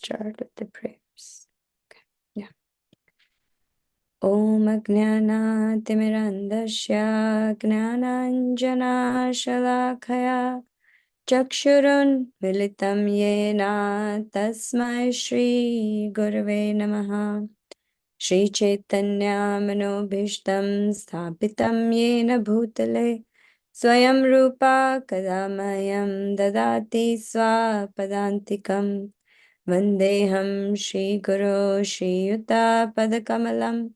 start with the prayers. Okay. Yeah. Om Ajnanaatimirandasya Gnananjana Shalakaya Chakshurun Militam Yena Tasmai Shri Gurave Namaha. Shri Chaitanya Manobhishtam Sthapitam Yena Bhutale Swayam Rupa Kadamayam Dadati Swapadantikam Vandeham Shri Guru Shri Yuta Padakamalam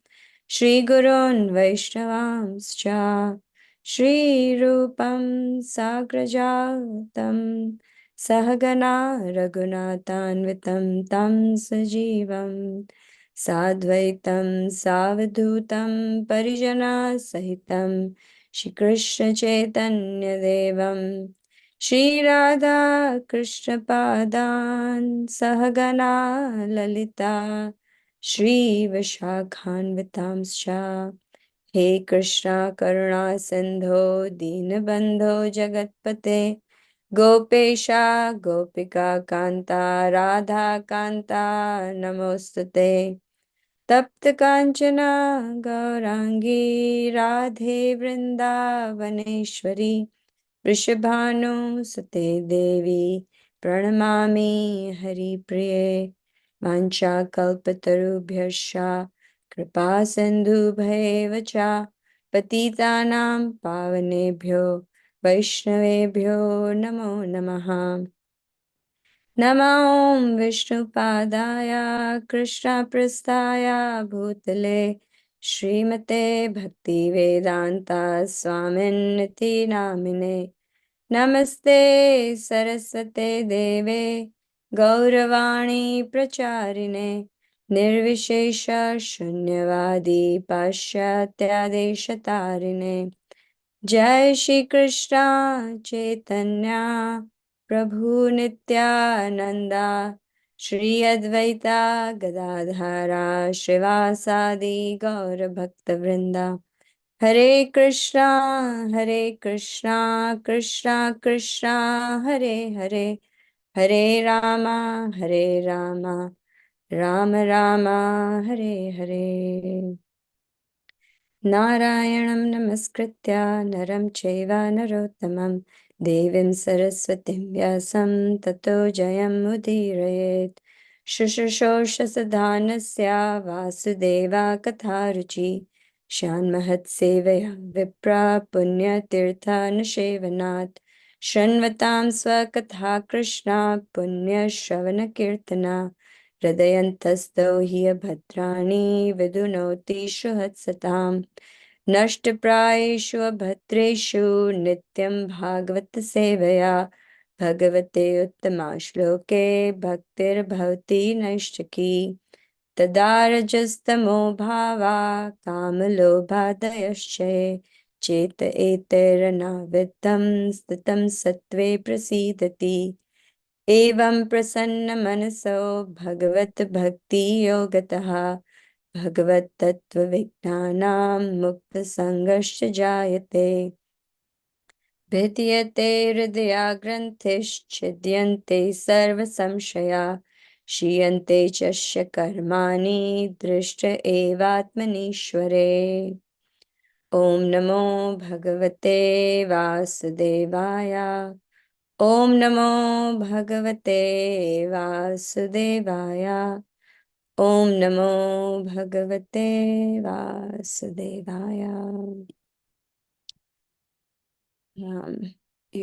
Shri Gurun Vaishnavamscha Shri Rupam Sagrajatam Sahagana Raghunathanvitam Tam Sajivam Sadvaitam Savadhutam Parijana Sahitam Shri Krishna Chaitanya Devam Shri Radha Krishna Padan Sahagana Lalita Shri Vishakhanvitamscha He Krishna Karuna Sindho Deenabandho Jagatpate Gopesha Gopika Kanta Radha Kanta Namostate तप्त कांचना गौरांगी राधे वृंदावनेश्वरी वृषभानुसुते देवी प्रणमामि हरिप्रिये वाञ्छाकल्पतरुभ्यश्च कृपा सिन्धुभ्येव च पतितानां पावनेभ्यो वैष्णवेभ्यो नमो नमः नमो विष्णुपादाय कृष्णपृष्ठाय भूतले श्रीमते भक्तिवेदान्ता स्वामिन्निति नामिने नमस्ते सरस्वते देवे गौरवाणी प्रचारिणे निर्विशेष शून्यवादी पाश्चात्यादेशतारिणे जय श्री कृष्ण चैतन्य प्रभु नित्यानंदा श्री अद्वैता गदाधरा श्रीवासादि गौर भक्त वृंदा हरे कृष्णा कृष्णा कृष्णा हरे हरे हरे रामा राम रामा हरे हरे नारायणं नमस्कृत्य नरं चैव नरोत्तमं देवीं सरस्वतीं व्यासं ततो जयमुदीरयेत् शुश्रूषोषसधानस्य वासुदेवा कथारुचि शान्महत्सेवया विप्रा पुण्यतीर्थानुसेवनात् शृण्वतां स्वकथा कृष्णा पुण्यश्रवणकीर्तना हृदयन्तस्थो हि अभद्राणि विदुनोति सुहत्सताम् नष्टप्रायेषु अभद्रेषु नित्यं भागवत सेवया भगवते उत्तमाश्लोके भक्तिर्भवति नैष्ठिकी तदा रजस्तमो भावा कामलोभादयश्च चेत एतैर्नावृतं स्थितं सत्त्वे प्रसीदति एवं प्रसन्न मनसो भगवत भक्ति योगतः भगवत तत्व विज्ञानां मुक्त संगश्च जायते भिद्यते हृदयाग्रन्थिश्छिद्यन्ते सर्व संशया क्षीयन्ते च कर्माणि दृष्ट एवात्मनीश्वरे ओम नमो भगवते वासुदेवाय ओम नमो भगवते वासुदेवाय ओम नमो भगवते वासुदेवाय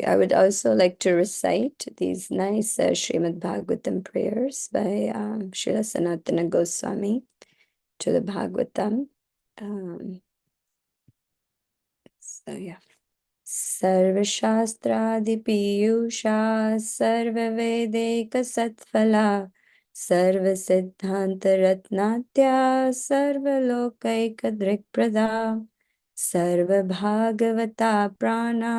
I would also like to recite these nice Srimad Bhagavatam prayers by Srila Sanatana Goswami to the Bhagavatam. So yeah. सर्वशास्त्रादिपीयूषा सर्ववेदैकसत्फला सर्वसिद्धान्तरत्नात्या सर्वलोकैकदृक्प्रदा सर्वभागवता प्राणा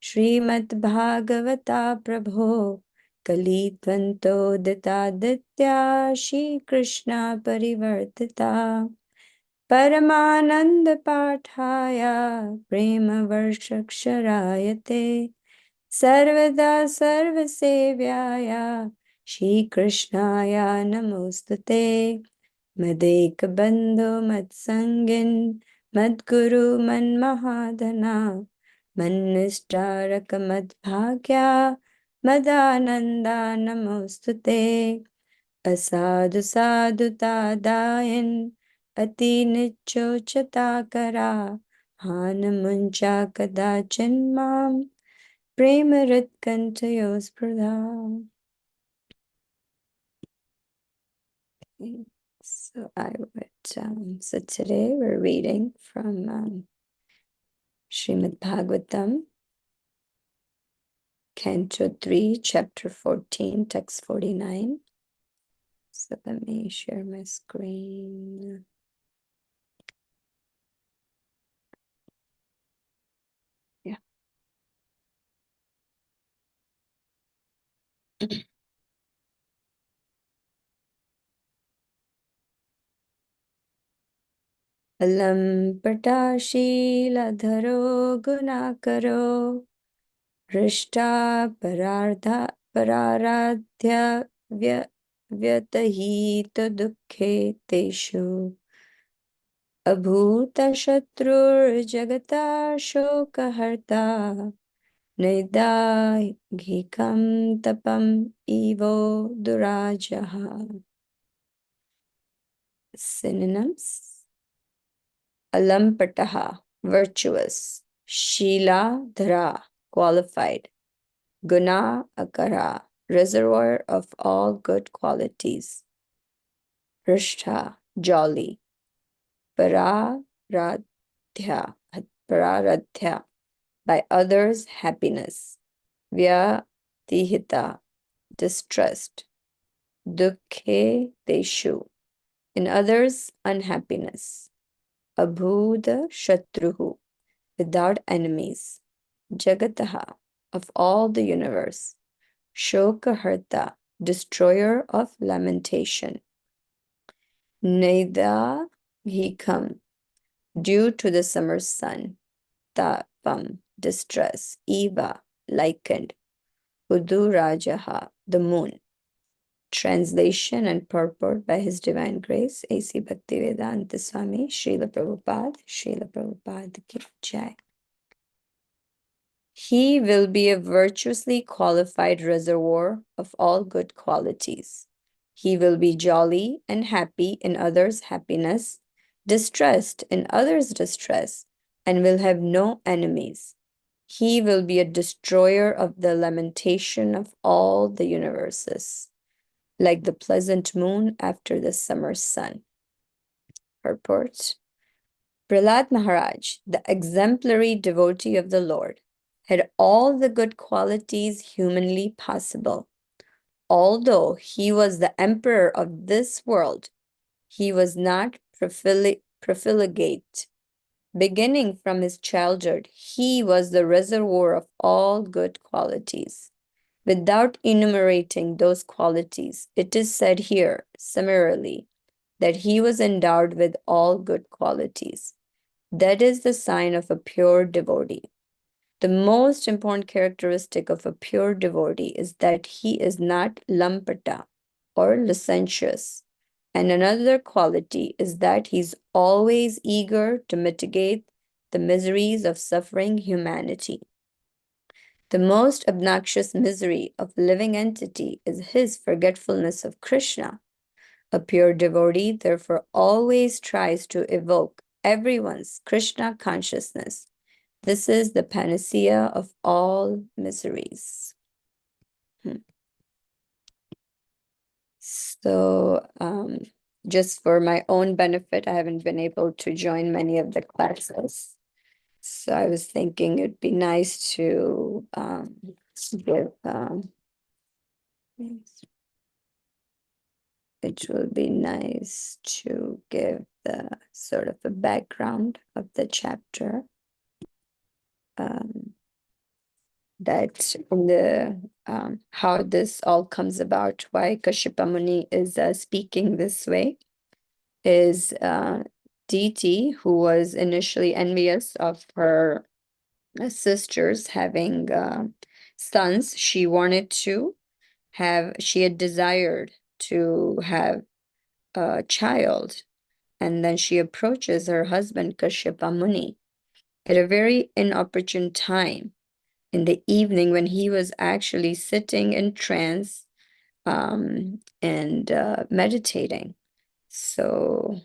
श्रीमद्भागवता प्रभो कलित्वन्तोदितादित्या श्रीकृष्णा परिवर्तिता परमानंद पाठाय प्रेमवर्षक्षरायते सर्वदा सर्वसेव्याय Shri Krishnaya Namostate Madek Bandhu Matsangin Madguru Manmahadana Manishtarak Madbhagya Madananda Namostate Asadu Sadhu Tadayan Ati Nicho Chatakara Hanamuncha Kadachan Mam Premarit Kantayos Pradha. So so today we're reading from Srimad Bhagavatam, Canto 3, Chapter 14, Text 49. So let me share my screen. Yeah. Alam Patashila Dharo Gunakaro Rishta Pararadhya Vyatahita Dukhe Teshu Abhuta Shatrur Jagata Shokaharta Nidahikam Tapam Evo Durajaha. Synonyms: Alampataha, virtuous; Shila Dhara, qualified; Guna Akara, reservoir of all good qualities; Rishtha, jolly; Pararadhya, Pararadhya, by others' happiness; Vyatihita, distressed; Dukhe Deshu, in others' unhappiness; Abhuda Shatruhu, without enemies; Jagataha, of all the universe; Shokaharta, destroyer of lamentation; Neda Hikam, due to the summer sun; Tapam, distress; Eva, likened; Udurajaha, the moon. Translation and purport by His Divine Grace, A.C. Bhaktivedanta Swami, Srila Prabhupada Ki Jai. He will be a virtuously qualified reservoir of all good qualities. He will be jolly and happy in others' happiness, distressed in others' distress, and will have no enemies. He will be a destroyer of the lamentation of all the universes, like the pleasant moon after the summer sun. Purport: Prahlad Maharaj, the exemplary devotee of the Lord, had all the good qualities humanly possible. Although he was the emperor of this world, he was not profligate. Beginning from his childhood, he was the reservoir of all good qualities. Without enumerating those qualities, it is said here, summarily, that he was endowed with all good qualities. That is the sign of a pure devotee. The most important characteristic of a pure devotee is that he is not lampata or licentious. And another quality is that he's always eager to mitigate the miseries of suffering humanity. The most obnoxious misery of a living entity is his forgetfulness of Krishna. A pure devotee, therefore, always tries to evoke everyone's Krishna consciousness. This is the panacea of all miseries. So, just for my own benefit, I haven't been able to join many of the classes. So I was thinking it'd be nice to give, it will be nice to give the sort of a background of the chapter. That in the how this all comes about, why Kashyapa Muni is speaking this way, is Diti, who was initially envious of her sisters having sons. She wanted to she had desired to have a child. And then she approaches her husband, Kashyapa Muni, at a very inopportune time in the evening when he was actually sitting in trance and meditating. So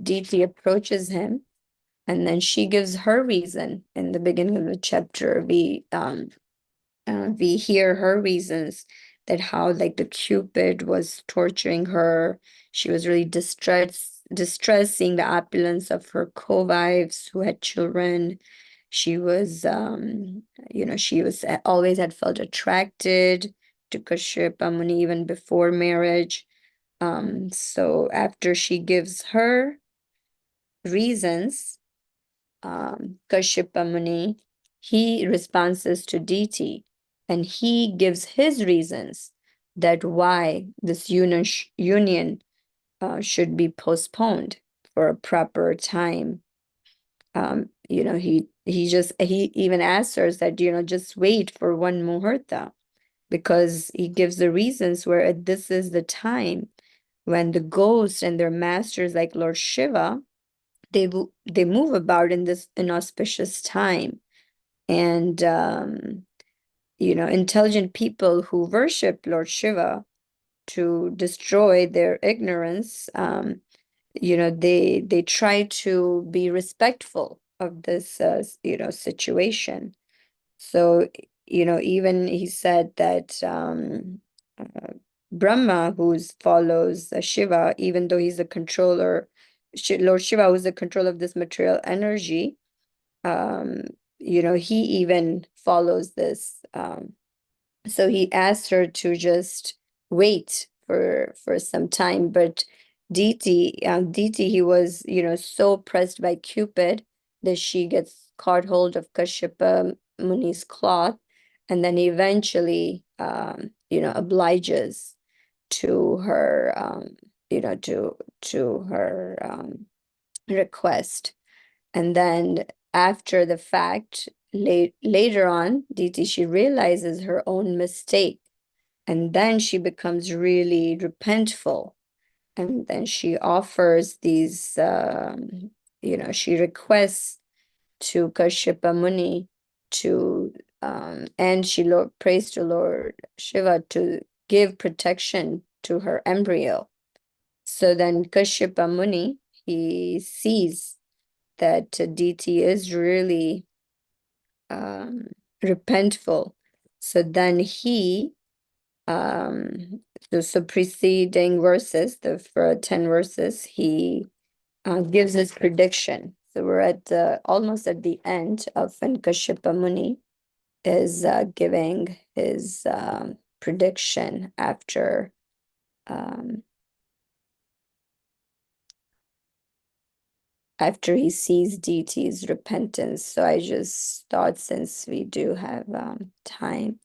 Diti approaches him, and then she gives her reason. In the beginning of the chapter, we hear her reasons, that how like the Cupid was torturing her. She was really distressed seeing the opulence of her co-wives who had children. She was she was always had felt attracted to Kashyapa Muni even before marriage. So after she gives her reasons, Kashyapa Muni, he responds to Diti, and he gives his reasons that why this union should be postponed for a proper time. He even asks her that, just wait for one muhurta, because he gives the reasons where this is the time when the ghosts and their masters like Lord Shiva, they move about in this inauspicious time. And intelligent people who worship Lord Shiva to destroy their ignorance, they try to be respectful of this situation. So even he said that Brahma, who follows Shiva, even though he's a controller, Lord Shiva, who's the controller of this material energy, um, he even follows this. So he asked her to just wait for some time, but Diti, he was, so pressed by Cupid that she gets caught hold of Kashyapa Muni's cloth, and then eventually, obliges to her, to her request. And then after the fact, later on, Diti, she realizes her own mistake. And then she becomes really repentful. And then she offers these, she requests to Kashyapa Muni to, and she prays to Lord Shiva to give protection to her embryo. So then Kashyapa Muni, he sees that Diti is really repentful. So then he, so preceding verses, for 10 verses, he gives his prediction. So we're at almost at the end of when Kashyapa Muni is giving his prediction after he sees Diti's repentance. So I just thought, since we do have time,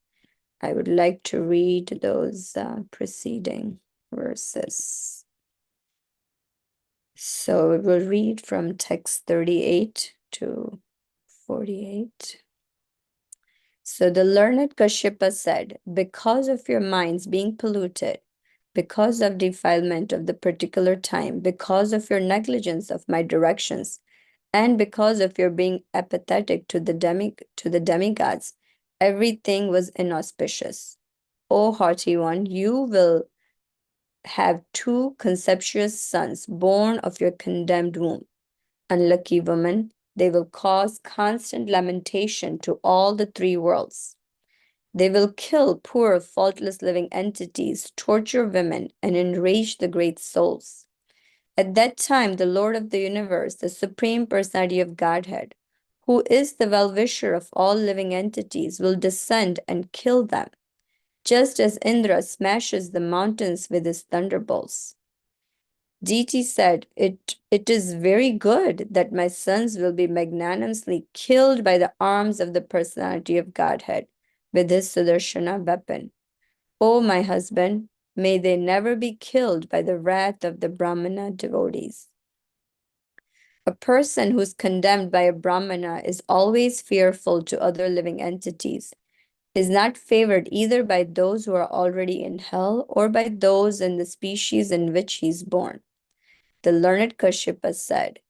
I would like to read those preceding verses. So we'll read from text 38 to 48. So the learned Kashyapa said, because of your minds being polluted, because of defilement of the particular time, because of your negligence of my directions, and because of your being apathetic to the demigods, everything was inauspicious. O haughty one, you will have 2 conceptuous sons born of your condemned womb. Unlucky woman, they will cause constant lamentation to all the 3 worlds. They will kill poor, faultless living entities, torture women, and enrage the great souls. At that time, the Lord of the universe, the Supreme Personality of Godhead, who is the well-wisher of all living entities, will descend and kill them, just as Indra smashes the mountains with his thunderbolts. Diti said, it is very good that my sons will be magnanimously killed by the arms of the Personality of Godhead with his Sudarshana weapon. O my husband, may they never be killed by the wrath of the Brahmana devotees. A person who is condemned by a Brahmana is always fearful to other living entities, is not favored either by those who are already in hell or by those in the species in which he is born. The learned Kashyapa said,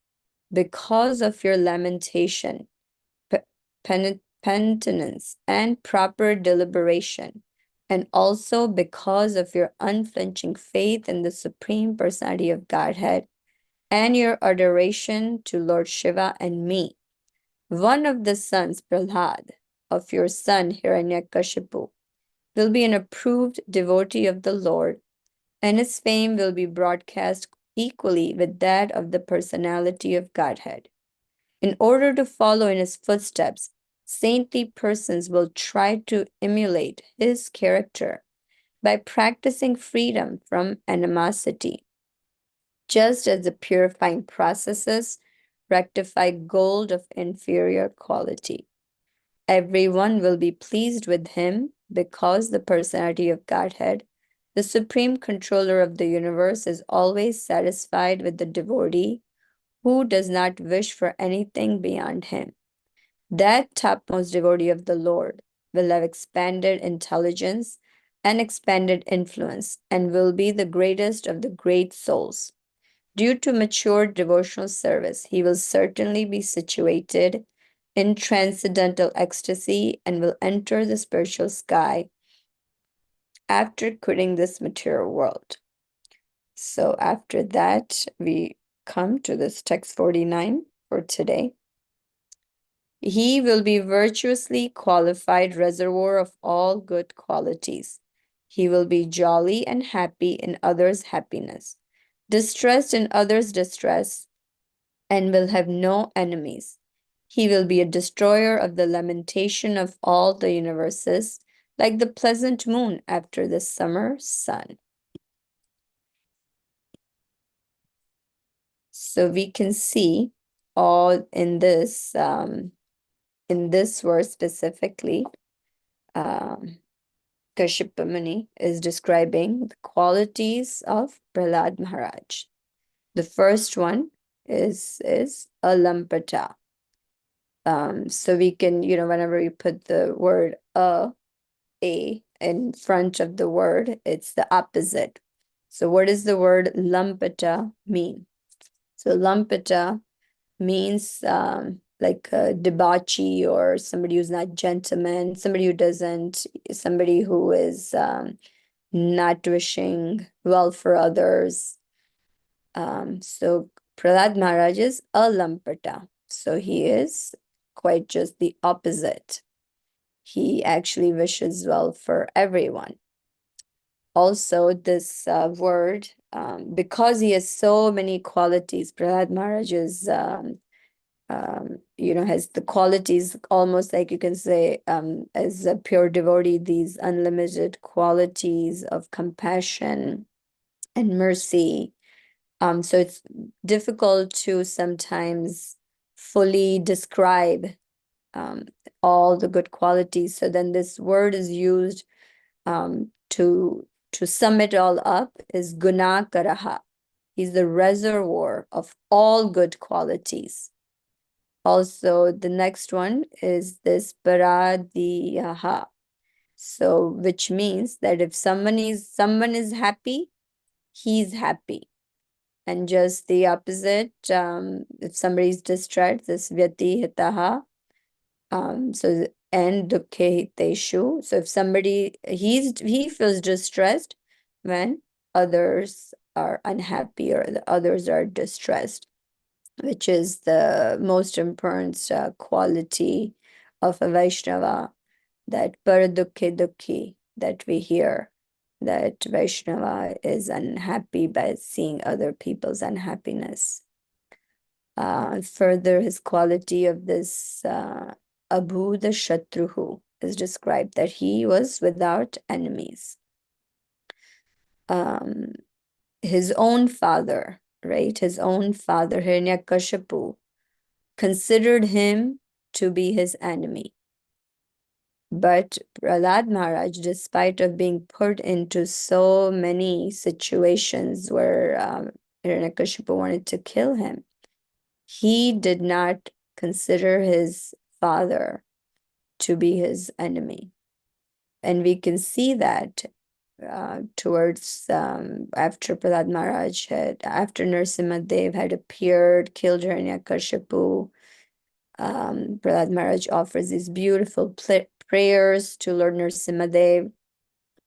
because of your lamentation, penitence, and proper deliberation, and also because of your unflinching faith in the Supreme Personality of Godhead and your adoration to Lord Shiva and me, one of the sons, Prahlad, of your son Hiranyakashipu, will be an approved devotee of the Lord, and his fame will be broadcast equally with that of the personality of Godhead. In order to follow in his footsteps, saintly persons will try to emulate his character by practicing freedom from animosity, just as the purifying processes rectify gold of inferior quality. Everyone will be pleased with him because the personality of Godhead, the supreme controller of the universe, is always satisfied with the devotee who does not wish for anything beyond him. That topmost devotee of the Lord will have expanded intelligence and expanded influence and will be the greatest of the great souls. Due to mature devotional service, he will certainly be situated in transcendental ecstasy and will enter the spiritual sky after quitting this material world. So after that, we come to this text 49 for today. He will be virtuously qualified reservoir of all good qualities. He will be jolly and happy in others' happiness, distressed in others' distress, and will have no enemies. He will be a destroyer of the lamentation of all the universes, like the pleasant moon after the summer sun. So we can see all in this verse specifically, Kashyapa Muni is describing the qualities of Prahlad Maharaj. The first one is alampata. So we can, whenever you put the word a in front of the word, it's the opposite. So what does the word lampata mean? So lampata means like a debauchee or somebody who's not gentleman, somebody who doesn't, somebody who is not wishing well for others. So Prahlad Maharaj is a lampata. So he is quite just the opposite. He actually wishes well for everyone. Also, this word, because he has so many qualities, Prahlad Maharaj is, has the qualities almost like you can say, as a pure devotee, these unlimited qualities of compassion and mercy. So it's difficult to sometimes fully describe all the good qualities. So then this word is used to sum it all up is gunakaraha. He's the reservoir of all good qualities. Also, the next one is this paradiyaha. So which means that if someone is happy, he's happy. And just the opposite, if somebody's distressed, this vyatihitaha. So and dukkhe hiteshu. So if somebody he feels distressed when others are unhappy or the others are distressed, which is the most important quality of a Vaishnava, that paradukkhe dukkhi that we hear, that Vaishnava is unhappy by seeing other people's unhappiness. Further, his quality of this Abhuda Shatruhu is described that he was without enemies. His own father, right? His own father, Hiranyakashipu, considered him to be his enemy. But Prahlad Maharaj, despite of being put into so many situations where Hiranyakashipu wanted to kill him, he did not consider his father to be his enemy. and we can see that towards after Prahlad Maharaj after Narasimha Dev had appeared, killed Hiranyakashipu, Prahlad Maharaj offers these beautiful prayers to Lord Narasimha Dev,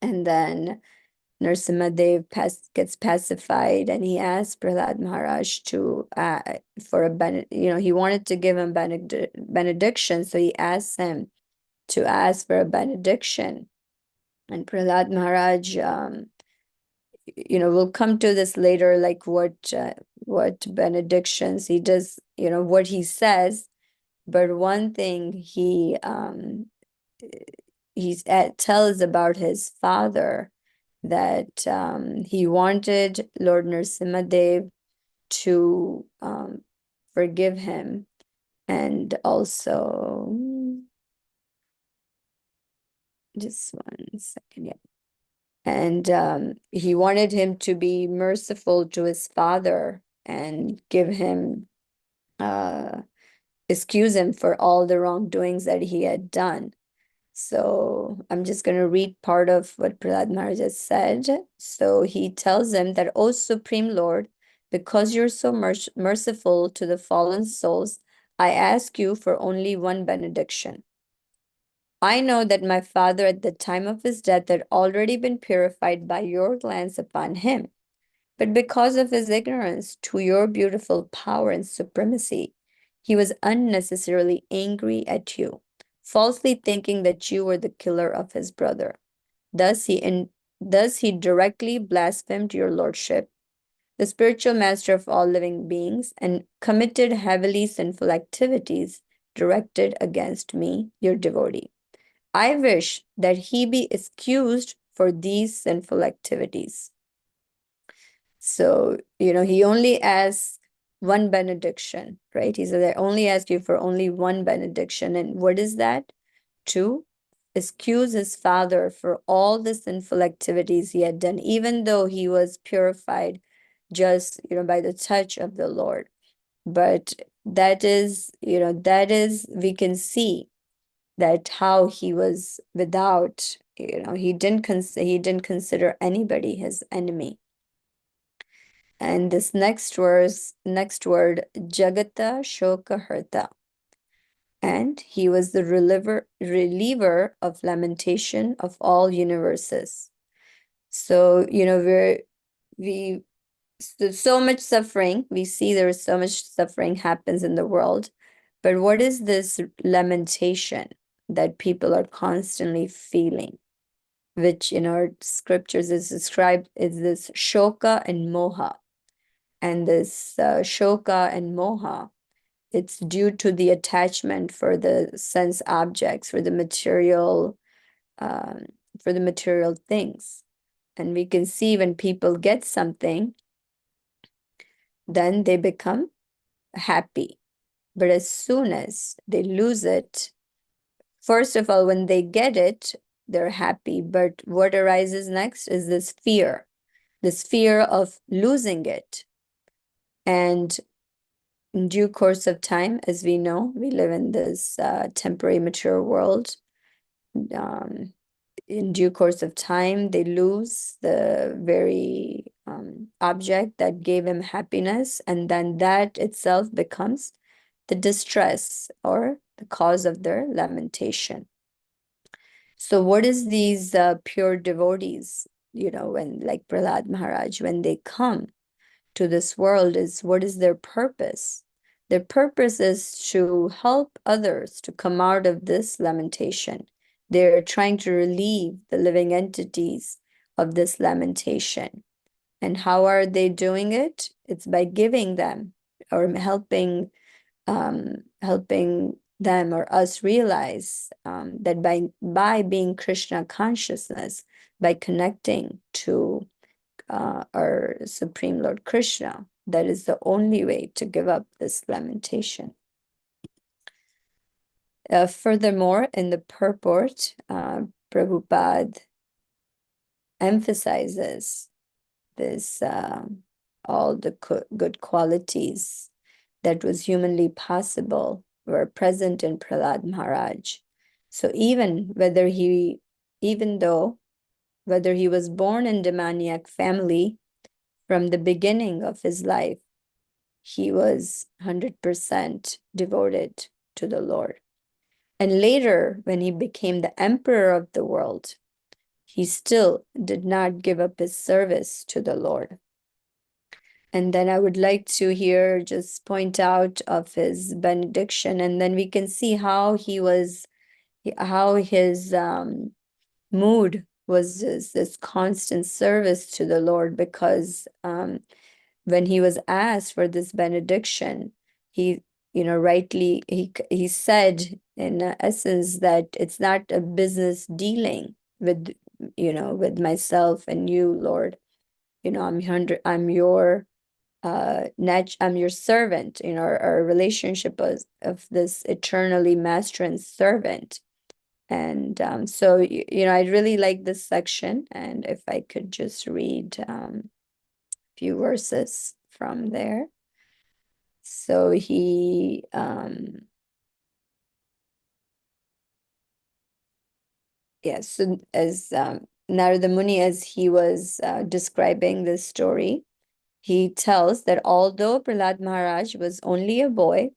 and then Narasimha Dev gets pacified, and he asks Prahlad Maharaj to for a he wanted to give him benediction, so he asks him to ask for a benediction. And Prahlad Maharaj, we'll come to this later, like what benedictions he does, what he says. But one thing he tells about his father, that he wanted Lord Narasimha Dev to forgive him, and also just 1 second, yeah. And he wanted him to be merciful to his father and give him, excuse him for all the wrongdoings that he had done. So I'm just going to read part of what Prahlad Maharaj has said. So he tells him that, "O Supreme Lord, because you're so merciful to the fallen souls, I ask you for only one benediction. I know that my father at the time of his death had already been purified by your glance upon him. But because of his ignorance to your beautiful power and supremacy, he was unnecessarily angry at you, falsely thinking that you were the killer of his brother. Thus he directly blasphemed your lordship, the spiritual master of all living beings, and committed heavily sinful activities directed against me, your devotee. I wish that he be excused for these sinful activities." So, he only asks one benediction, right? He said, "I only ask you for only one benediction." And what is that? To excuse his father for all the sinful activities he had done, even though he was purified just, by the touch of the Lord. But that is, we can see that how he was without, he didn't consider anybody his enemy. And this next word, Jagata Shoka Harta. And he was the reliever of lamentation of all universes. So, so much suffering, we see there is so much suffering happens in the world. But what is this lamentation that people are constantly feeling, which in our scriptures is described as this shoka and moha. And this shoka and moha, it's due to the attachment for the sense objects, for the material things. And we can see when people get something, then they become happy. But as soon as they lose it, first of all, when they get it, they're happy. But what arises next is this fear of losing it. And in due course of time, as we know, we live in this temporary material world. In due course of time, they lose the very object that gave him happiness, and then that itself becomes the distress or the cause of their lamentation. So what is these pure devotees, when like Prahlad Maharaj, when they come to this world, is what is their purpose? Their purpose is to help others to come out of this lamentation. They're trying to relieve the living entities of this lamentation. And how are they doing it? It's by giving them or helping them or us realize that by being Krishna consciousness, by connecting to our Supreme Lord Krishna, that is the only way to give up this lamentation. Furthermore, in the purport, Prabhupada emphasizes this all the good qualities that was humanly possible were present in Prahlad Maharaj. So even whether he even though whether he was born in demoniac family, from the beginning of his life, he was 100% devoted to the Lord. And later, when he became the emperor of the world, he still did not give up his service to the Lord. And then I would like to here just point out of his benediction, and then we can see how how his mood was this constant service to the Lord, because when he was asked for this benediction, he, rightly, he said in essence that it's not a business dealing with, with myself and you, Lord. I'm your I'm your servant. Our relationship of this eternally master and servant. And so, I really like this section. And if I could just read a few verses from there. So yes, so as Narada Muni, as he was describing this story, he tells that although Prahlad Maharaj was only a boy,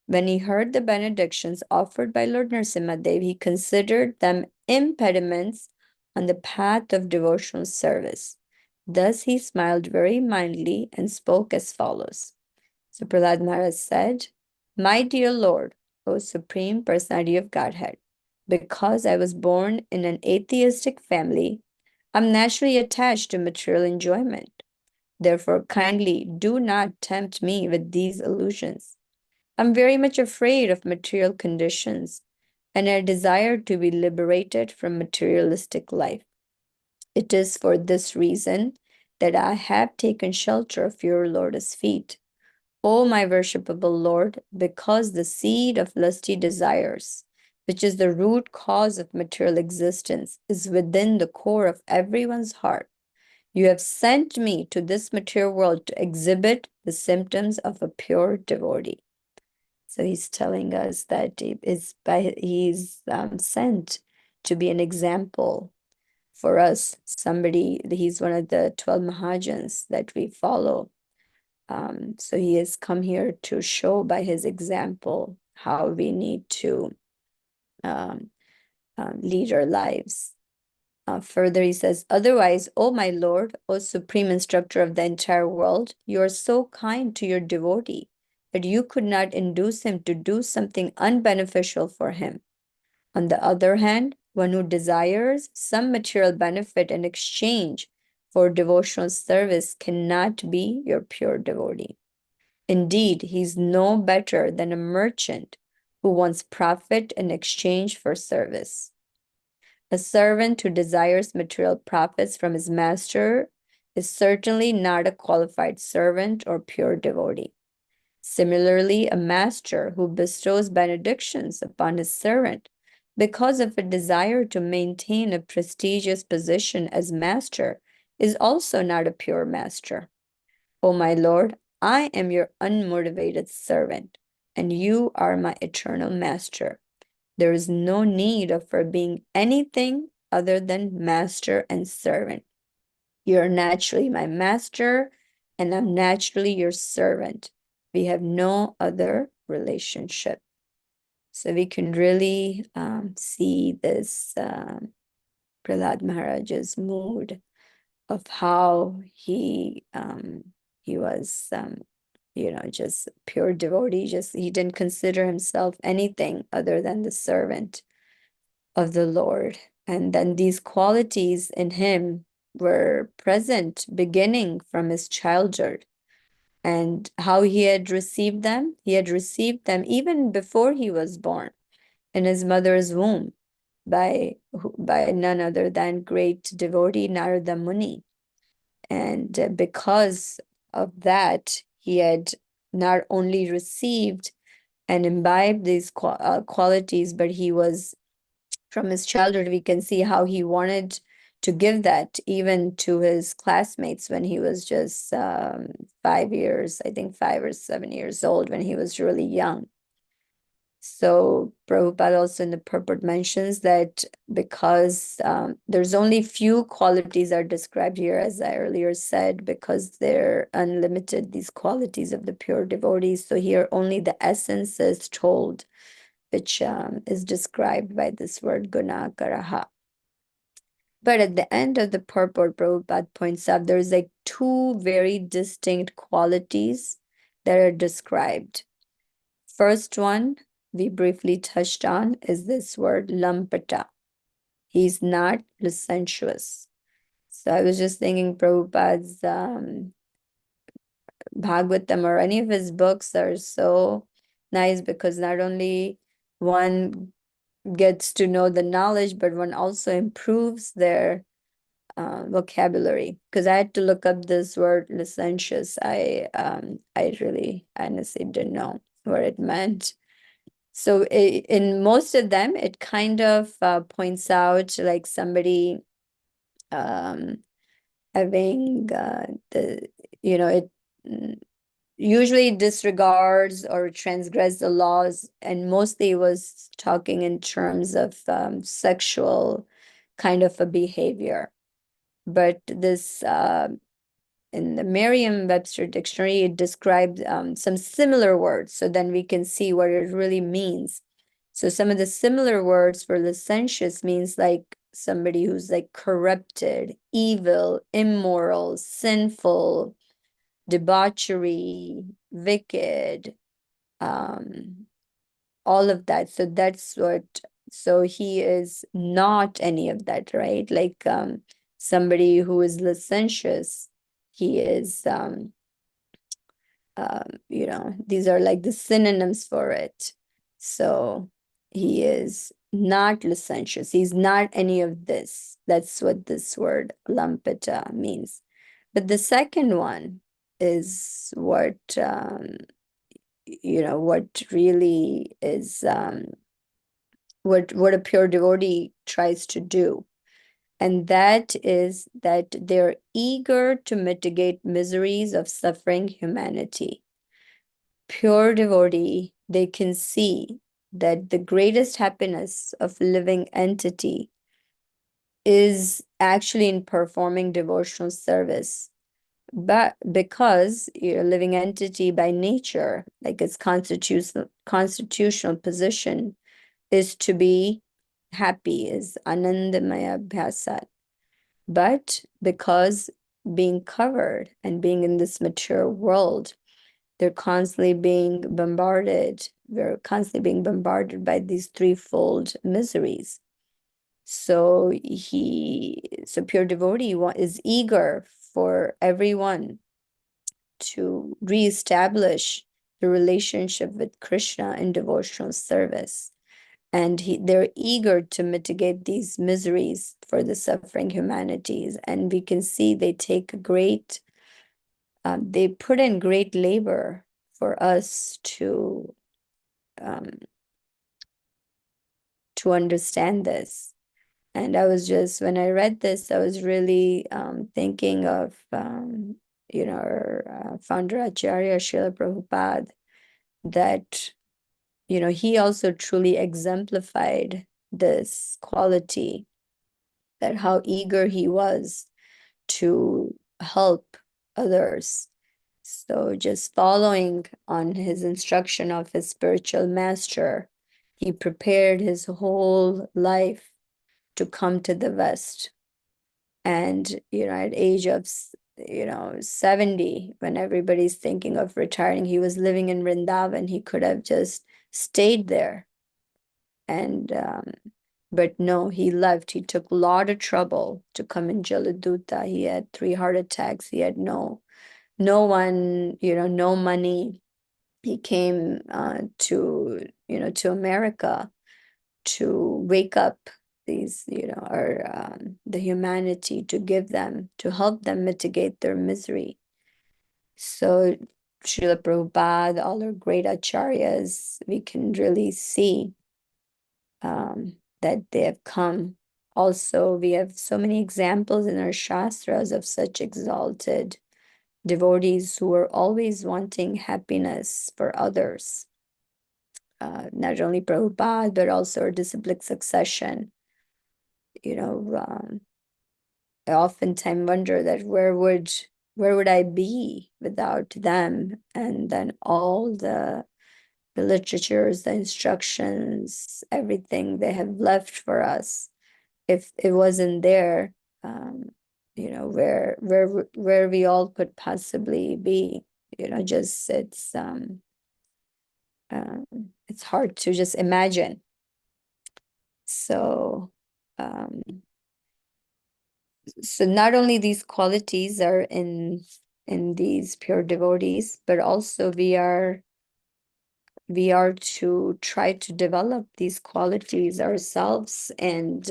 when he heard the benedictions offered by Lord Nrsimhadev, he considered them impediments on the path of devotional service. Thus he smiled very mildly and spoke as follows. So Prahlad Maharaj said, "My dear Lord, O Supreme Personality of Godhead, because I was born in an atheistic family, I'm naturally attached to material enjoyment. Therefore, kindly do not tempt me with these illusions. I'm very much afraid of material conditions, and I desire to be liberated from materialistic life. It is for this reason that I have taken shelter of your lotus feet, O my worshipable Lord, because the seed of lusty desires, which is the root cause of material existence, is within the core of everyone's heart. You have sent me to this material world to exhibit the symptoms of a pure devotee." So he's telling us that he's sent to be an example for us. He's one of the 12 Mahajans that we follow. So he has come here to show by his example how we need to um, lead our lives. Further, he says, "Otherwise, O my Lord, O Supreme Instructor of the entire world, you are so kind to your devotee that you could not induce him to do something unbeneficial for him. On the other hand, one who desires some material benefit in exchange for devotional service cannot be your pure devotee. Indeed, he's no better than a merchant who wants profit in exchange for service. A servant who desires material profits from his master is certainly not a qualified servant or pure devotee. Similarly, a master who bestows benedictions upon his servant because of a desire to maintain a prestigious position as master is also not a pure master. O my Lord, I am your unmotivated servant, and you are my eternal master. There is no need of her being anything other than master and servant. You're naturally my master, and I'm naturally your servant. We have no other relationship." So we can really see this Prahlad Maharaj's mood of how he was just pure devotee. Just he didn't consider himself anything other than the servant of the Lord. And then these qualities in him were present beginning from his childhood. And how he had received them? He had received them even before he was born in his mother's womb by none other than great devotee Narada Muni. And because of that, he had not only received and imbibed these qualities, but he was, from his childhood, we can see how he wanted to give that even to his classmates when he was just 5 years, I think 5 or 7 years old, when he was really young. So Prabhupada also in the purport mentions that because there's only few qualities are described here, as I earlier said, because they're unlimited, these qualities of the pure devotees. So here only the essence is told, which is described by this word gunakaraha. But at the end of the purport, Prabhupada points out there's like two very distinct qualities that are described. First one we briefly touched on is this word lampata. He's not licentious. So I was just thinking Prabhupada's Bhagavatam or any of his books are so nice because not only one gets to know the knowledge, but one also improves their vocabulary. Because I had to look up this word licentious. I really honestly didn't know what it meant. So in most of them, it kind of points out like somebody um, having it usually disregards or transgress the laws, and mostly was talking in terms of sexual kind of a behavior. But this in the Merriam-Webster dictionary, it describes some similar words, so then we can see what it really means. So some of the similar words for licentious means like somebody who's like corrupted, evil, immoral, sinful, debauchery, wicked, all of that. So that's what, so he is not any of that, right? Like somebody who is licentious, he is these are like the synonyms for it. So he is not licentious. He's not any of this. That's what this word lampita means. But the second one is what what really is what a pure devotee tries to do. And that is that they're eager to mitigate miseries of suffering humanity. Pure devotee, they can see that the greatest happiness of living entity is actually in performing devotional service. But because you're a living entity by nature, like its constitutional position is to be happy, is anandamaya abhyasat. But because being covered and being in this material world, they're constantly being bombarded. We're constantly being bombarded by these threefold miseries. So pure devotee is eager for everyone to reestablish the relationship with Krishna in devotional service. And they're eager to mitigate these miseries for the suffering humanities. And we can see they they put in great labor for us um, to understand this. And when I read this, I was really thinking of, our founder Acharya Srila Prabhupada, that, he also truly exemplified this quality, that how eager he was to help others. So just following on his instruction of his spiritual master, he prepared his whole life to come to the West. And, at age of, 70, when everybody's thinking of retiring, he was living in Vrindavan. He could have just stayed there. And, but no, he left. He took a lot of trouble to come in Jaladuta. He had 3 heart attacks. He had no one, no money. He came to America to wake up these, the humanity, to help them mitigate their misery. So Srila Prabhupada, all our great acharyas, we can really see that they have come. Also, we have so many examples in our shastras of such exalted devotees who are always wanting happiness for others. not only Prabhupada, but also our disciplic succession. I oftentimes wonder that where would I be without them? And then all the literatures, the instructions, everything they have left for us. If it wasn't there, where we all could possibly be. Just it's hard to just imagine. So not only these qualities are in these pure devotees, but also we are to try to develop these qualities ourselves. And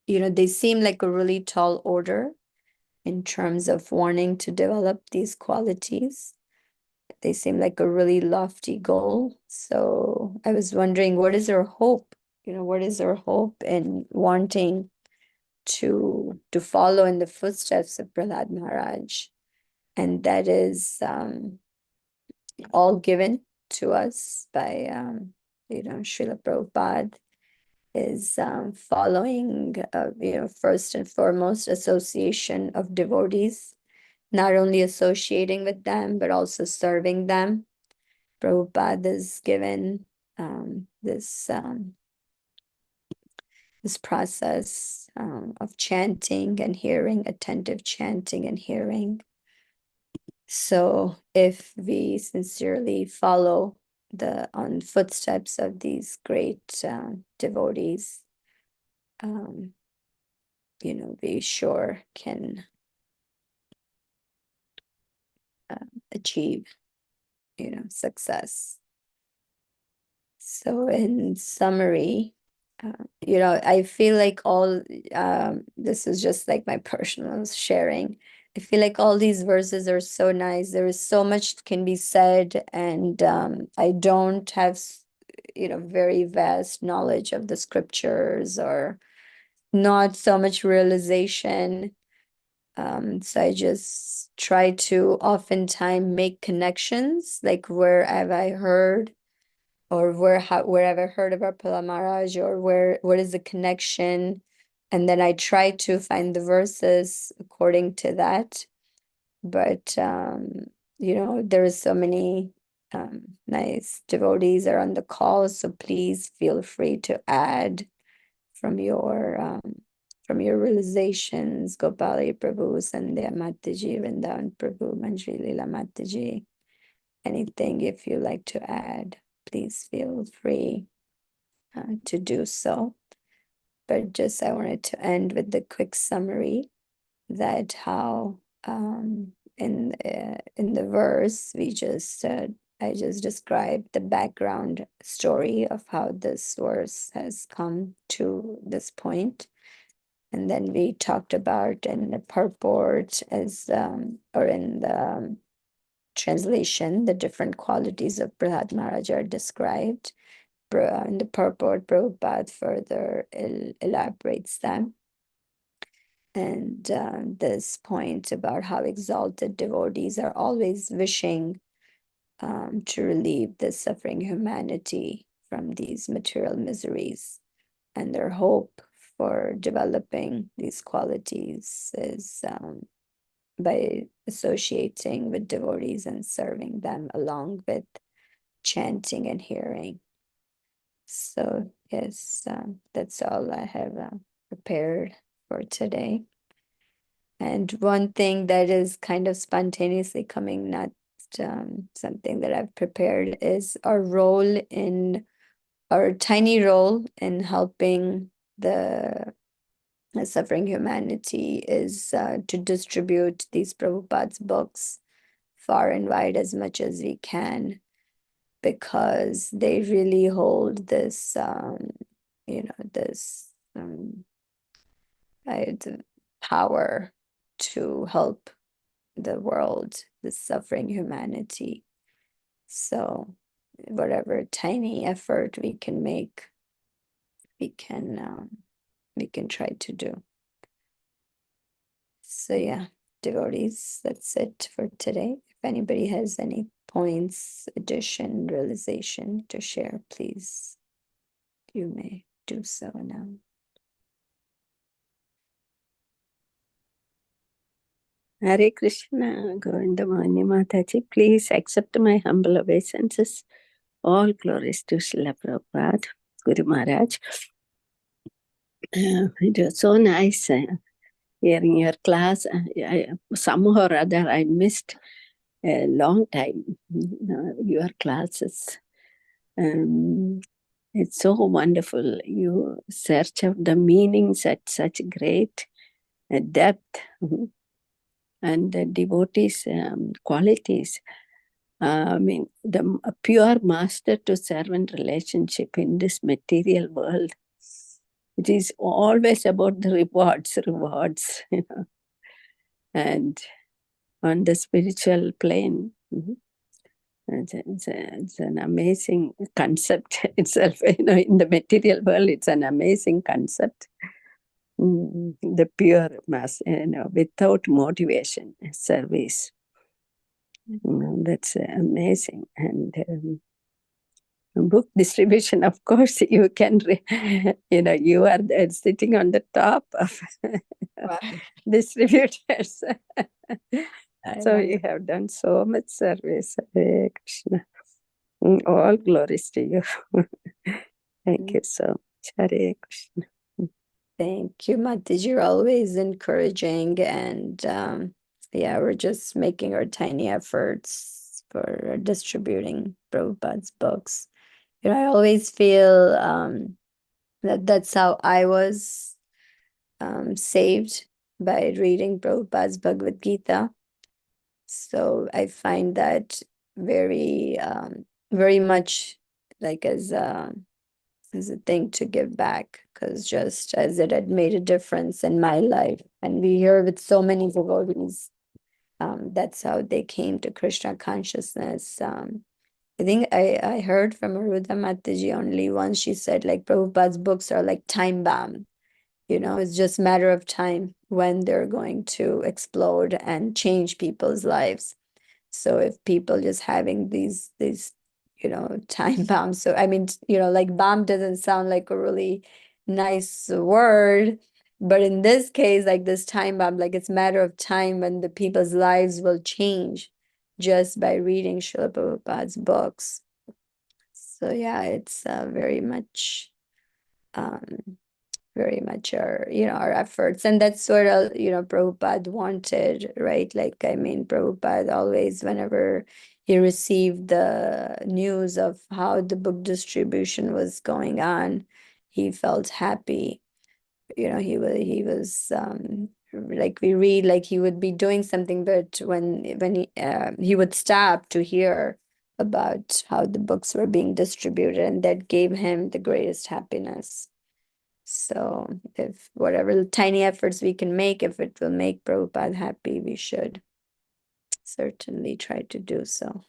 they seem like a really tall order in terms of wanting to develop these qualities. They seem like a really lofty goal. So I was wondering, what is our hope? What is our hope in wanting to follow in the footsteps of Prahlad Maharaj? And that is all given to us by Srila Prabhupada, is following first and foremost association of devotees, not only associating with them, but also serving them. Prabhupada is given this process of chanting and hearing, attentive chanting and hearing. So if we sincerely follow on footsteps of these great devotees, we sure can achieve, success. So in summary, I feel like all, this is just like my personal sharing. I feel like all these verses are so nice. There is so much can be said, and I don't have, very vast knowledge of the scriptures, or not so much realization. So I just try to oftentimes make connections, like where have I heard, or where have I heard about Prahlad Maharaj, or what is the connection? And then I try to find the verses according to that. But there is so many nice devotees are on the call, so please feel free to add from your realizations. Gopali Prabhu, Sandhya Mataji, Vrindavan Prabhu, Manjri Leela Mataji. Anything if you like to add, please feel free to do so. But just I wanted to end with the quick summary that how in the verse I just described the background story of how this verse has come to this point. And then we talked about in the purport or in the translation, the different qualities of Prahlad Maharaj are described. In the purport, Prabhupada further elaborates them. And this point about how exalted devotees are always wishing to relieve the suffering humanity from these material miseries. And their hope for developing these qualities is by associating with devotees and serving them along with chanting and hearing. So yes, that's all I have prepared for today. And one thing that is kind of spontaneously coming, not something that I've prepared, is our tiny role in helping the suffering humanity is to distribute these Prabhupada's books far and wide as much as we can, because they really hold this, this the power to help the world, the suffering humanity. So whatever tiny effort we can make, we can try to do. So yeah, devotees, that's it for today. If anybody has any points, addition, realization to share, please. You may do so now. Hare Krishna, Govinda Mohini Mathaji, please accept my humble obeisances. All glories to Srila Prabhupada, Guru Maharaj. It was so nice hearing your class. Somehow or other, I missed a long time your classes. It's so wonderful. You search out the meanings at such great depth. And the devotees' qualities. I mean, the pure master to servant relationship in this material world. It is always about the rewards, and on the spiritual plane. It's an amazing concept itself. In the material world, it's an amazing concept. The pure mass, without motivation, service. That's amazing. And book distribution, of course, you can, you are sitting on the top of distributors. So you have done so much service. Hare Krishna. All glories to you. Thank you so much. Hare Krishna. Thank you, Mathaji. You're always encouraging, and yeah, we're just making our tiny efforts for distributing Prabhupada's books. I always feel that that's how I was saved, by reading Prabhupada's Bhagavad Gita. So I find that very, very much like as a thing to give back, because just as it had made a difference in my life, and we hear with so many devotees, that's how they came to Krishna consciousness. I think I heard from Aruda Mataji only once. She said, like, Prabhupada's books are like time bomb. It's just a matter of time when they're going to explode and change people's lives. So if people just having these time bombs. So I mean, like, bomb doesn't sound like a really nice word, but in this case, like this time bomb, like it's a matter of time when the people's lives will change just by reading Srila Prabhupada's books. So yeah, it's very much our efforts, and that's sort of Prabhupada wanted, right? Like, I mean, Prabhupada always, whenever he received the news of how the book distribution was going on, he felt happy. He was like, we read, like he would be doing something, but when he would stop to hear about how the books were being distributed, and that gave him the greatest happiness. So if whatever tiny efforts we can make, if it will make Prabhupada happy, we should certainly try to do so.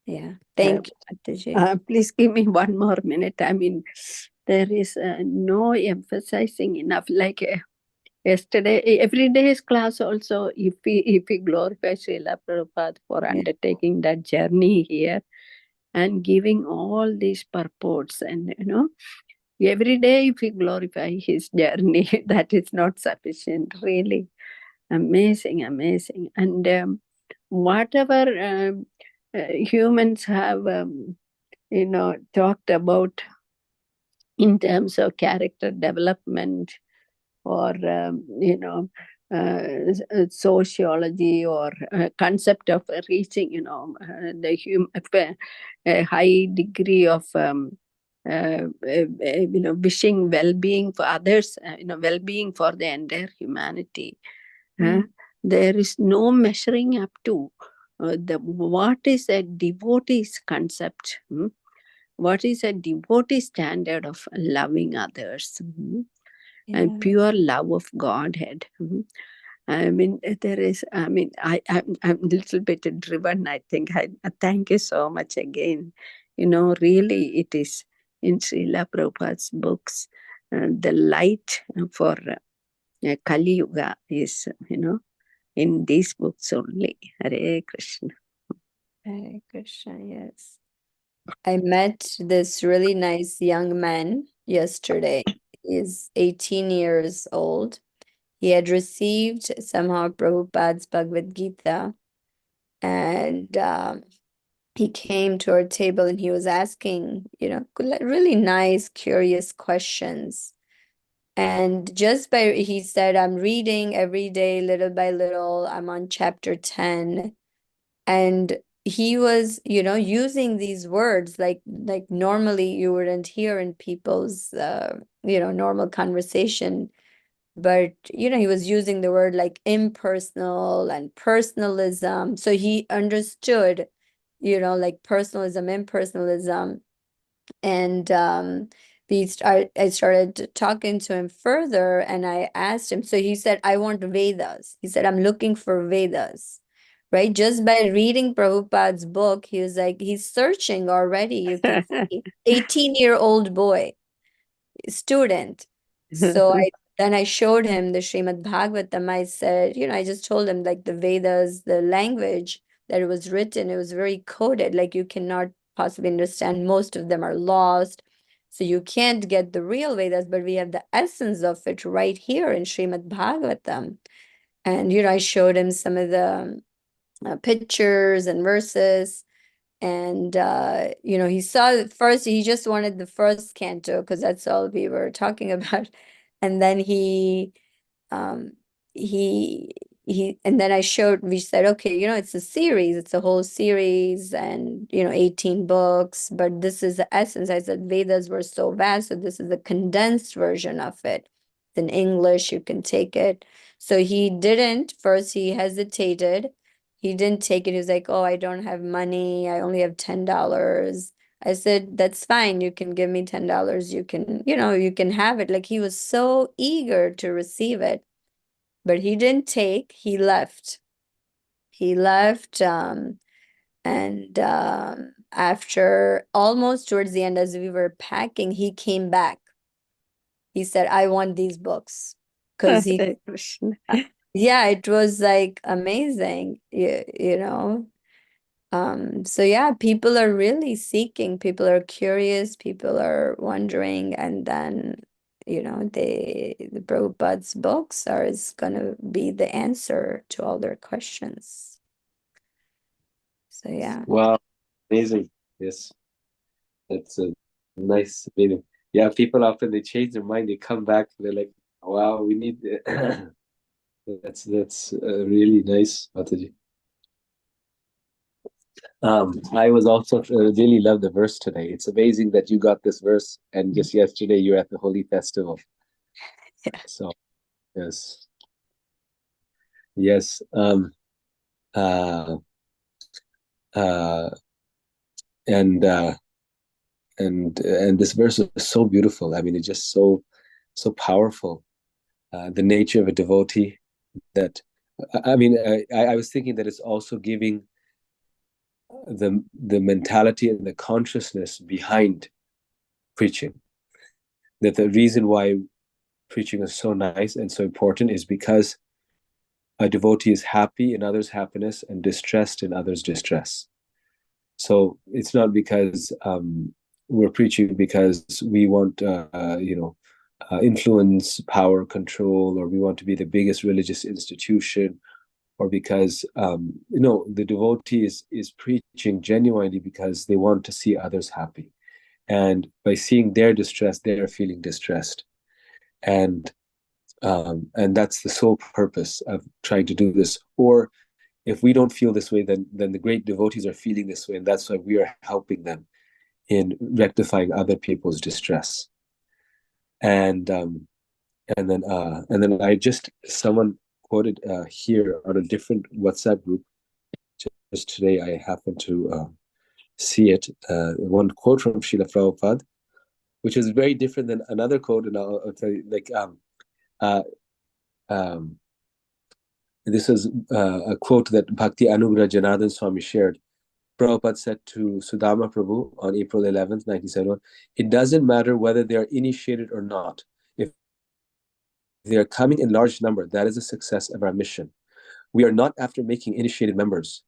Yeah. Thank you, Mataji. Please give me one more minute. I mean, there is no emphasizing enough. Like yesterday, every day's class also, if we glorify Srila Prabhupada for undertaking that journey here and giving all these purports, and every day if we glorify his journey, that is not sufficient. Really amazing. And whatever humans have talked about in terms of character development, or sociology, or concept of reaching a high degree of wishing well-being for others, well-being for the entire humanity. There is no measuring up to what is a devotee's concept. What is a devotee standard of loving others, and pure love of Godhead. I mean, I'm a little bit driven, I think. I thank you so much again. Really, it is in Srila Prabhupada's books, the light for Kali Yuga is, in these books only. Hare Krishna. Hare Krishna, yes. I met this really nice young man yesterday. He's 18 years old. He had received somehow Prabhupada's Bhagavad Gita, and he came to our table and he was asking, really nice, curious questions. And he said, I'm reading every day, little by little. I'm on chapter 10. And he was, using these words like normally you wouldn't hear in people's, normal conversation. But, he was using the word like impersonal and personalism. So he understood, like personalism, impersonalism. And I started talking to him further and I asked him. So he said, I want Vedas. He said, I'm looking for Vedas, right? Just by reading Prabhupada's book, he was like, he's searching already. You can see 18-year-old boy, student. So I showed him the Srimad Bhagavatam. I said, I just told him like the Vedas, the language that it was written, it was very coded. Like you cannot possibly understand. Most of them are lost. So you can't get the real Vedas, but we have the essence of it right here in Srimad Bhagavatam. And, I showed him some of the pictures and verses. And he saw it first, he just wanted the first canto because that's all we were talking about. And then um he and then we said, okay, it's a series, it's a whole series, and 18 books, but this is the essence. I said Vedas were so vast, so this is a condensed version of it. It's in English, you can take it. So he didn't, first he hesitated, he didn't take it. He was like, oh, I don't have money, I only have $10. I said, that's fine. You can give me $10. You can, you can have it. Like he was so eager to receive it, but he didn't take, he left. He left, and after almost towards the end, as we were packing, he came back. He said, I want these books. Because yeah, it was like amazing, you know. So yeah, people are really seeking, people are curious, people are wondering, and then, the Prabhupada's books is gonna be the answer to all their questions. So yeah. Wow, amazing. Yes, that's a nice meeting. Yeah, people often they change their mind, they come back, they're like, wow, we need that's really nice, Mataji. I was also really love the verse today. It's amazing that you got this verse, and just yesterday you were at the Holy Festival. Yeah. So yes, yes. Uh, uh, and and this verse is so beautiful. I mean, it's just so powerful. The nature of a devotee. That I mean, I was thinking that it's also giving the mentality and the consciousness behind preaching. That the reason why preaching is so nice and so important is because a devotee is happy in others' happiness and distressed in others' distress. So it's not because we're preaching because we want, influence, power, control, or we want to be the biggest religious institution, or because the devotee is preaching genuinely because they want to see others happy, and by seeing their distress, they're feeling distressed, and that's the sole purpose of trying to do this. Or if we don't feel this way, then the great devotees are feeling this way, and that's why we are helping them in rectifying other people's distress. And then I just someone quoted here on a different WhatsApp group just today. I happened to see it. One quote from Srila Prabhupada, which is very different than another quote, and I'll tell you, like uh, um, this is a quote that Bhakti Anugrah Janardhan Swami shared. Prabhupada said to Sudama Prabhu on April 11th, 1971, it doesn't matter whether they are initiated or not. If they are coming in large number, that is a success of our mission. We are not after making initiated members,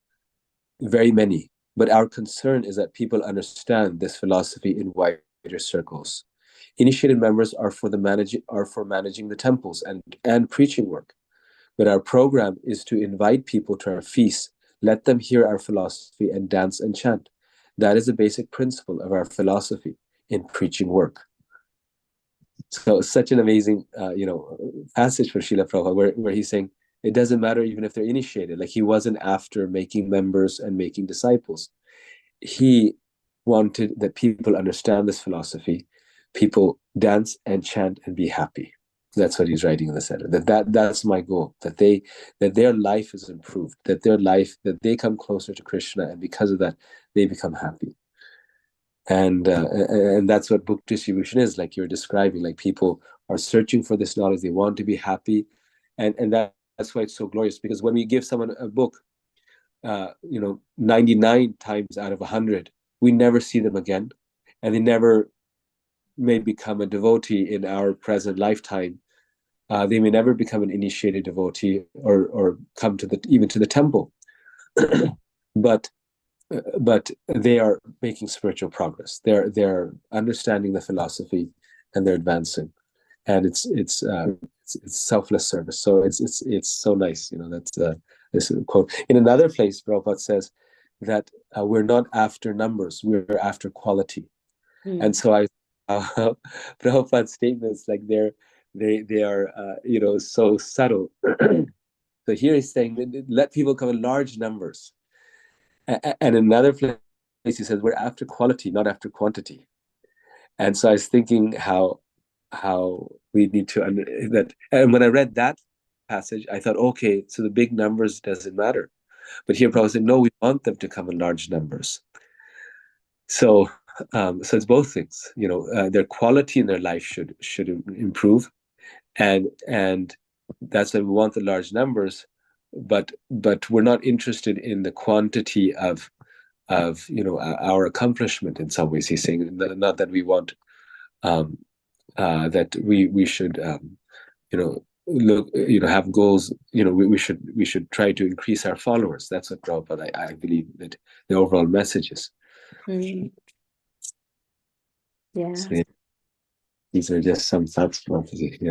very many. But our concern is that people understand this philosophy in wider circles. Initiated members are for managing the temples and preaching work. But our program is to invite people to our feasts, let them hear our philosophy and dance and chant. That is the basic principle of our philosophy in preaching work. So such an amazing, passage for Srila Prabhupada, where he's saying it doesn't matter even if they're initiated. Like, he wasn't after making members and making disciples. He wanted that people understand this philosophy, people dance and chant and be happy. That's what he's writing in the center. That's my goal. That their life is improved. That they come closer to Krishna, and because of that, they become happy. And that's what book distribution is, like you're describing. Like, people are searching for this knowledge. They want to be happy, and that's why it's so glorious. Because when we give someone a book, 99 times out of 100, we never see them again, and they never may become a devotee in our present lifetime. They may never become an initiated devotee or come to the temple, but they are making spiritual progress. They're understanding the philosophy, and they're advancing, and it's selfless service. So it's so nice. That's this quote. In another place, Prabhupada says that we're not after numbers, we're after quality. And so Prabhupada's statements, like they are so subtle. So here he's saying, let people come in large numbers. And in another place he says, we're after quality, not after quantity. And so I was thinking how we need to that. And when I read that passage, I thought, okay, so the big numbers doesn't matter. But here Prabhupada said, no, we want them to come in large numbers. So it's both things. Their quality in their life should improve, and that's why we want the large numbers. But we're not interested in the quantity of our accomplishment. In some ways, he's saying, not that we want that we should look, have goals. We should try to increase our followers. That's what Prabhupada, I believe that the overall message is. Yeah. So, yeah, these are just some thoughts from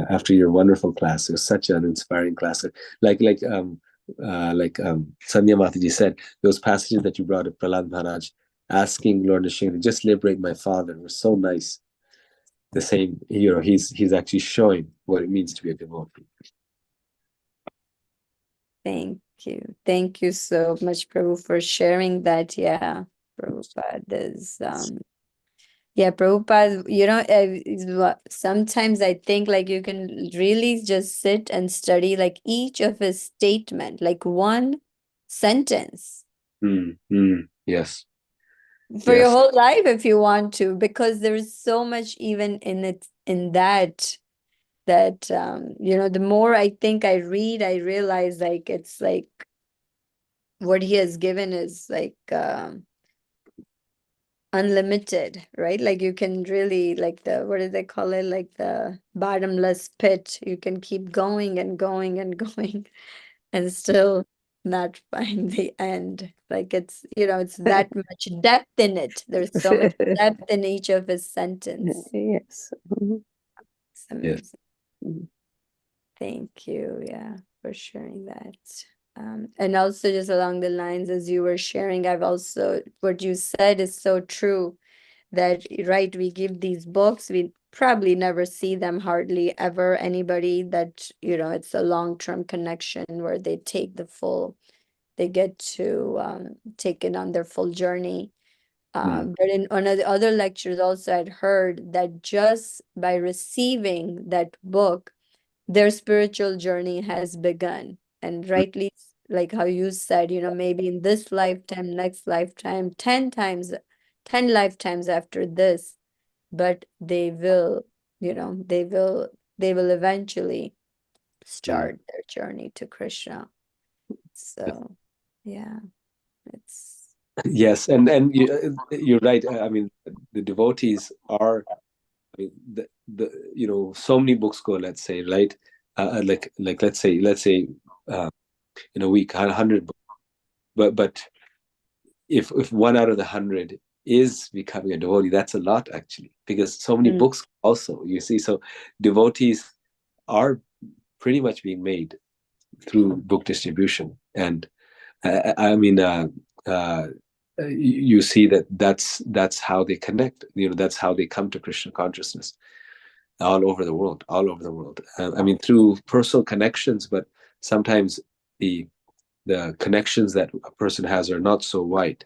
after your wonderful class. It was such an inspiring class. Like Sandhya Mataji said, those passages that you brought up, Prahlad Maharaj asking Lord Nrsimha, just liberate my father, were so nice. The same, he's actually showing what it means to be a devotee. Thank you so much, Prabhu, for sharing that. Yeah, Prabhupada is Prabhupada, sometimes I think like you can really just sit and study like each of his statement, like one sentence. Yes. For your whole life if you want to, because there's so much even in that the more I think I read, I realize like it's like what he has given is like unlimited, right? Like you can really, like what do they call it? Like the bottomless pit. You can keep going and going and going and still not find the end. Like it's that much depth in it. There's so much depth in each of his sentence. Yes. It's amazing. Yes. Thank you, for sharing that. And also just along the lines as you were sharing, what you said is so true, that, right, we give these books, we probably never see them hardly ever, anybody that, it's a long-term connection where they get to take it on their full journey. But in one of the other lectures also I'd heard that just by receiving that book, their spiritual journey has begun. And rightly, like how you said, maybe in this lifetime, next lifetime, 10 lifetimes after this, but they will eventually start their journey to Krishna. So it's yes, and you're right. I mean, the devotees are, I mean, the so many books go, let's say, right, like let's say in a week 100 books, but if 1 out of the 100 is becoming a devotee, that's a lot actually, because so many books also, you see. So devotees are pretty much being made through book distribution. And I mean, you see that's how they connect. That's how they come to Krishna consciousness all over the world. I mean, through personal connections, but sometimes the connections that a person has are not so wide,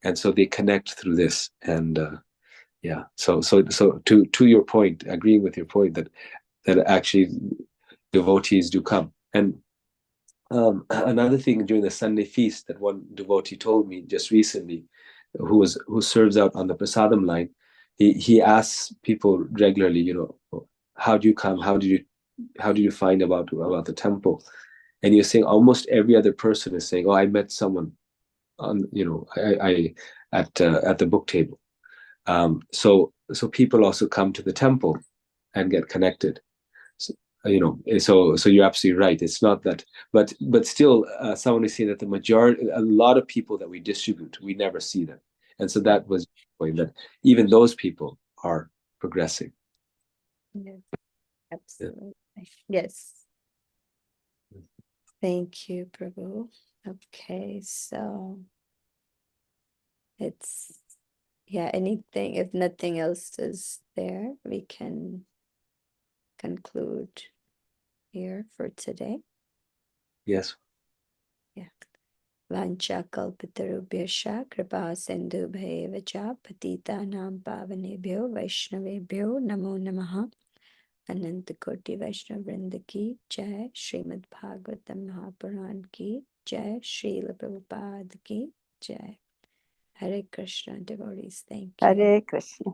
and so they connect through this. And yeah, so to your point, agreeing with your point that actually devotees do come. And another thing, during the Sunday feast, that one devotee told me just recently, who serves out on the prasadam line, he asks people regularly, how do you come? How did you find about the temple? And you're saying almost every other person is saying, oh, I met someone on, I at the book table. So people also come to the temple and get connected. So you're absolutely right. It's not that, but still, someone is saying that a lot of people that we distribute, we never see them. And so that was the point, that even those people are progressing. Yes, absolutely. Yes. Thank you, Prabhu. Okay, so it's, anything, if nothing else is there, we can conclude here for today. Yes. Yeah. Vancha kalpatarubhyascha kripa sindhubheva cha patitanam pavanebhyo vaishnavebhyo namo namaha. अनंत कोटि वैष्णव वृंद की जय। श्रीमद् भागवतम महापुराण की जय। श्रील प्रभुपाद की जय। Hare Krishna, devotees. Thank you. Hare Krishna.